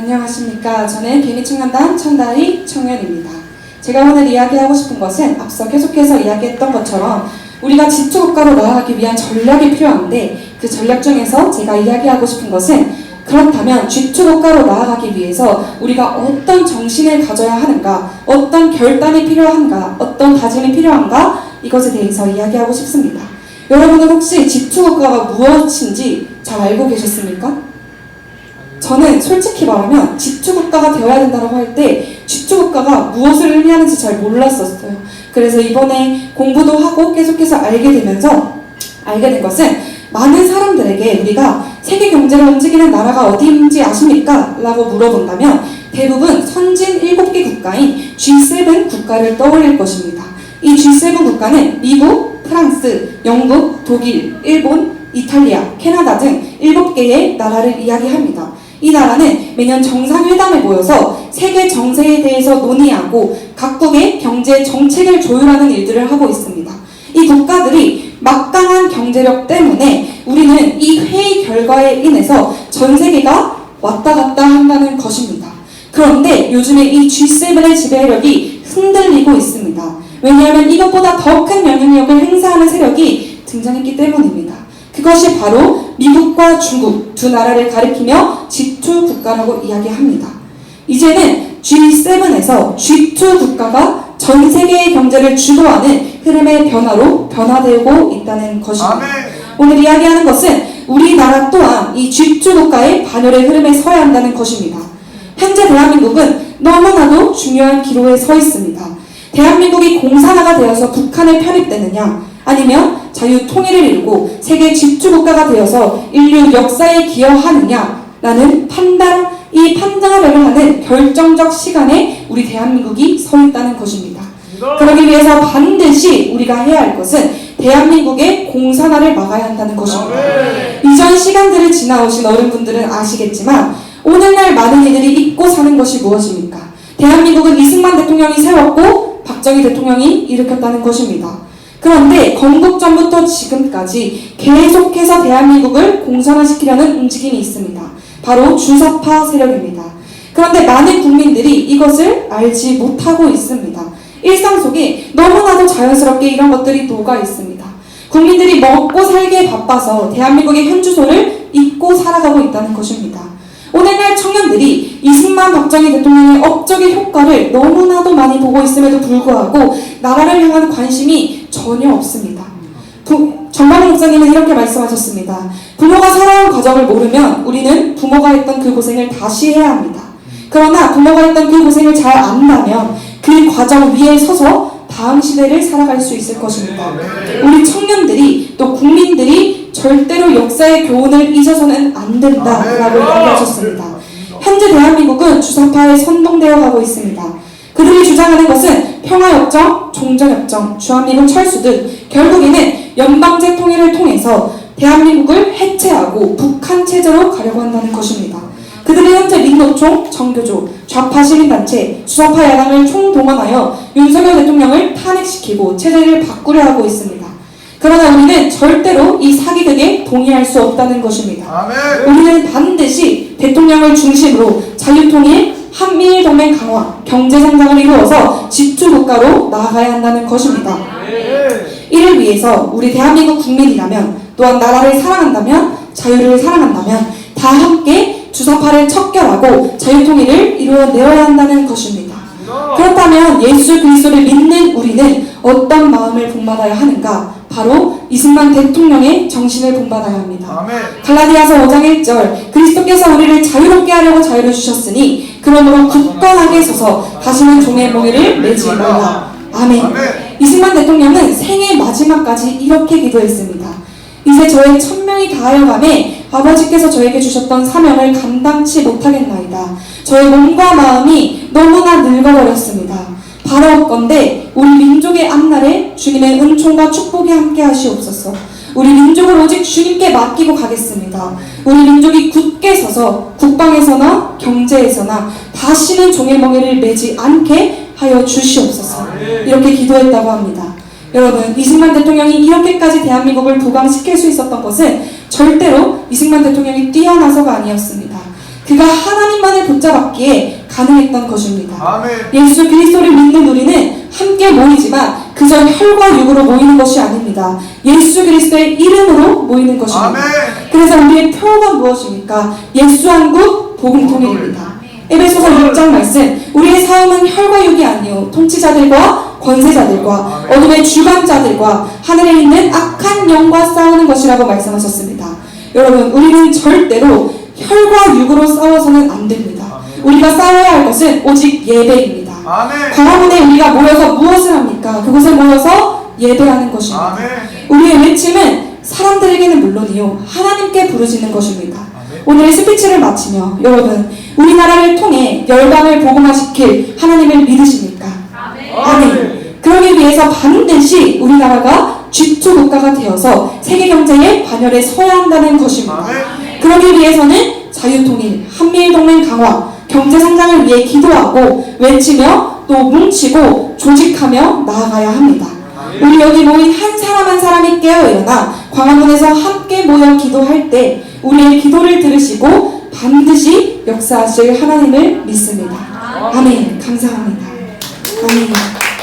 안녕하십니까. 저는 개미청년단 천다희 청년입니다. 제가 오늘 이야기하고 싶은 것은 앞서 계속해서 이야기했던 것처럼 우리가 지투국가로 나아가기 위한 전략이 필요한데, 그 전략 중에서 제가 이야기하고 싶은 것은 그렇다면 지투국가로 나아가기 위해서 우리가 어떤 정신을 가져야 하는가, 어떤 결단이 필요한가, 어떤 다짐이 필요한가, 이것에 대해서 이야기하고 싶습니다. 여러분은 혹시 지투국가가 무엇인지 잘 알고 계셨습니까? 저는 솔직히 말하면 지투국가가 되어야 된다고 할 때 지투국가가 무엇을 의미하는지 잘 몰랐었어요. 그래서 이번에 공부도 하고 계속해서 알게 된 것은, 많은 사람들에게 우리가 세계 경제를 움직이는 나라가 어디인지 아십니까? 라고 물어본다면 대부분 선진 7개 국가인 G7 국가를 떠올릴 것입니다. 이 G7 국가는 미국, 프랑스, 영국, 독일, 일본, 이탈리아, 캐나다 등 7개의 나라를 이야기합니다. 이 나라는 매년 정상회담에 모여서 세계 정세에 대해서 논의하고 각국의 경제 정책을 조율하는 일들을 하고 있습니다. 이 국가들이 막강한 경제력 때문에 우리는 이 회의 결과에 인해서 전 세계가 왔다 갔다 한다는 것입니다. 그런데 요즘에 이 G7의 지배력이 흔들리고 있습니다. 왜냐하면 이것보다 더 큰 영향력을 행사하는 세력이 등장했기 때문입니다. 그것이 바로 미국과 중국 두 나라를 가리키며 G2 국가라고 이야기합니다. 이제는 G7에서 G2 국가가 전 세계의 경제를 주도하는 흐름의 변화로 변화되고 있다는 것입니다. 아멘. 오늘 이야기하는 것은 우리나라 또한 이 G2 국가의 반열의 흐름에 서야 한다는 것입니다. 현재 대한민국은 너무나도 중요한 기로에 서 있습니다. 대한민국이 공산화가 되어서 북한에 편입되느냐, 아니면 자유통일을 이루고 세계 G2 국가가 되어서 인류 역사에 기여하느냐라는 이 판단을 하는 결정적 시간에 우리 대한민국이 서 있다는 것입니다. 그러기 위해서 반드시 우리가 해야 할 것은 대한민국의 공산화를 막아야 한다는 것입니다. 이전 시간들을 지나오신 어른분들은 아시겠지만 오늘날 많은 이들이 잊고 사는 것이 무엇입니까? 대한민국은 이승만 대통령이 세웠고 박정희 대통령이 일으켰다는 것입니다. 그런데 건국전부터 지금까지 계속해서 대한민국을 공산화시키려는 움직임이 있습니다. 바로 주사파 세력입니다. 그런데 많은 국민들이 이것을 알지 못하고 있습니다. 일상 속에 너무나도 자연스럽게 이런 것들이 녹아 있습니다. 국민들이 먹고 살기에 바빠서 대한민국의 현주소를 잊고 살아가고 있다는 것입니다. 오늘날 청년들이 이승만 박정희 대통령의 업적의 효과를 너무나도 많이 보고 있음에도 불구하고 나라를 향한 관심이 전혀 없습니다. 정광훈 목사님은 이렇게 말씀하셨습니다. 부모가 살아온 과정을 모르면 우리는 부모가 했던 그 고생을 다시 해야 합니다. 그러나 부모가 했던 그 고생을 잘 안다면 그 과정 위에 서서 다음 시대를 살아갈 수 있을 것입니다. 우리 청년들이 또 국민들이 절대로 역사의 교훈을 잊어서는 안 된다라고 이야기하셨습니다. 현재 대한민국은 주사파에 선동되어 가고 있습니다. 그들이 주장하는 것은 평화협정, 종전협정, 주한미군 철수 등 결국에는 연방제 통일을 통해서 대한민국을 해체하고 북한 체제로 가려고 한다는 것입니다. 그들은 현재 민노총, 정교조, 좌파 시민단체, 주사파 야당을 총동원하여 윤석열 대통령을 탄핵시키고 체제를 바꾸려 하고 있습니다. 그러나 우리는 절대로 이 사기극에 동의할 수 없다는 것입니다. 아멘. 우리는 반드시 대통령을 중심으로 자유통일, 한미일동맹 강화, 경제성장을 이루어서 G2 국가로 나아가야 한다는 것입니다. 이를 위해서 우리 대한민국 국민이라면, 또한 나라를 사랑한다면, 자유를 사랑한다면 다 함께 주사파를 척결하고 자유통일을 이루어내어야 한다는 것입니다. 그렇다면 예수 그리스도를 믿는 우리는 어떤 마음을 본받아야 하는가? 바로 이승만 대통령의 정신을 본받아야 합니다. 아멘. 갈라디아서 5장 1절, 그리스도께서 우리를 자유롭게 하려고 자유를 주셨으니 그러므로 굳건하게 서서 다시는 종의 몽에를 매지 말라. 아멘. 아멘. 이승만 대통령은 생애 마지막까지 이렇게 기도했습니다. 이제 저의 천명이 다하여감에 아버지께서 저에게 주셨던 사명을 감당치 못하겠나이다. 저의 몸과 마음이 너무나 늙어버렸습니다. 바라옵건대 우리 민족의 앞날에 주님의 은총과 축복이 함께 하시옵소서. 우리 민족을 오직 주님께 맡기고 가겠습니다. 우리 민족이 굳게 서서 국방에서나 경제에서나 다시는 종의 멍에를 매지 않게 하여 주시옵소서. 이렇게 기도했다고 합니다. 여러분, 이승만 대통령이 이렇게까지 대한민국을 부강시킬 수 있었던 것은 절대로 이승만 대통령이 뛰어나서가 아니었습니다. 그가 하나님만을 붙잡았기에 가능했던 것입니다. 아멘. 예수 그리스도를 믿는 우리는 함께 모이지만 그저 혈과 육으로 모이는 것이 아닙니다. 예수 그리스도의 이름으로 모이는 것입니다. 아멘. 그래서 우리의 표가 무엇입니까? 예수 한국 복음 통일입니다. 에베소서 6장 말씀, 우리의 싸움은 혈과 육이 아니요 통치자들과 권세자들과 어둠의 주관자들과 하늘에 있는 악한 영과 싸우는 것이라고 말씀하셨습니다. 여러분, 우리는 절대로 혈과 육으로 싸워서는 안 됩니다. 우리가 싸워야 할 것은 오직 예배입니다. 아멘. 광화문에 우리가 모여서 무엇을 합니까? 그곳에 모여서 예배하는 것입니다. 아멘. 우리의 외침은 사람들에게는 물론이요 하나님께 부르짖는 것입니다. 오늘의 스피치를 마치며 여러분, 우리나라를 통해 열방을 복음화시킬 하나님을 믿으십니까? 아멘. 그러기 위해서 반드시 우리나라가 G2 국가가 되어서 세계 경제의 반열에 서야 한다는 것입니다. 그러기 위해서는 자유통일, 한미일동맹 강화, 경제성장을 위해 기도하고 외치며 또 뭉치고 조직하며 나아가야 합니다. 우리 여기 모인 한 사람 한 사람이 깨어일어나 광화문에서 함께 모여 기도할 때 우리의 기도를 들으시고 반드시 역사하실 하나님을 믿습니다. 아멘. 감사합니다. 아멘.